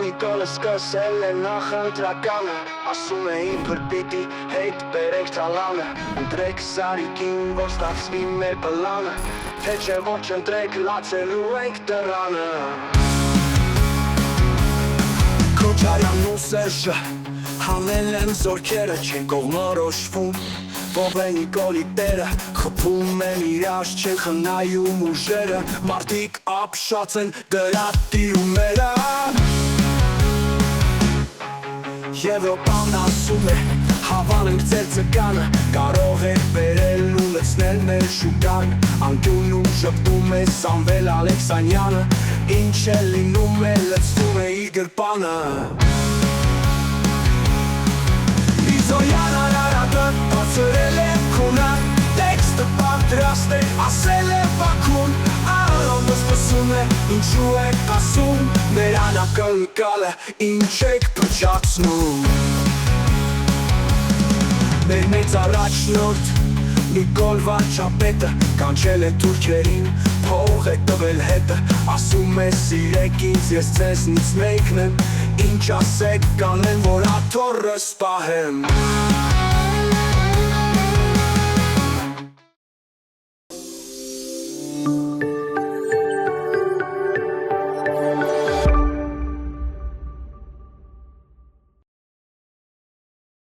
Նիկոլը սկսել է նախընտրականը Ասում է իբր պիտի հետ բերեք տալանը Ընտրեք սարիկին, որ ստացվի մեր պլանը Թե չէ ոչ ընտրեք, լացելու ենք դռանը Քոչարյանն ու Սերժը հանել են զորքերը Չեն կողմնորոշվում Ով է Նիկոլի տերը Խփում են իրար չեն խնայում ուժերը Մարդիկ ապշած են դրա տիրումները Եվրոպան ասում է Հավանենք ձեր ձգանը Կարող է բերել ու լցնել մեր շուկան Անկյուն ու ժպտում է Սամվել Ալեքսանյանը Ինչ է լինում է լցվում է իր գրպանը Իզոյան արարատը բացրել է քունը Տեքստը պատրաստ է ասել է Բաքուն Արոնը սպասում է ինչու եք ասում Մեր անակնկալը ինչ եք փչացնում Մեր մեծ առաջնորդ Նիկոլ Վարչապետը կանչել է թուրքերին Փող է տվել հետը Ասում է սիրեք ինձ ես ձեզնից մեկն եմ Ինչ ասեք կանեմ որ աթոռը սպահեմ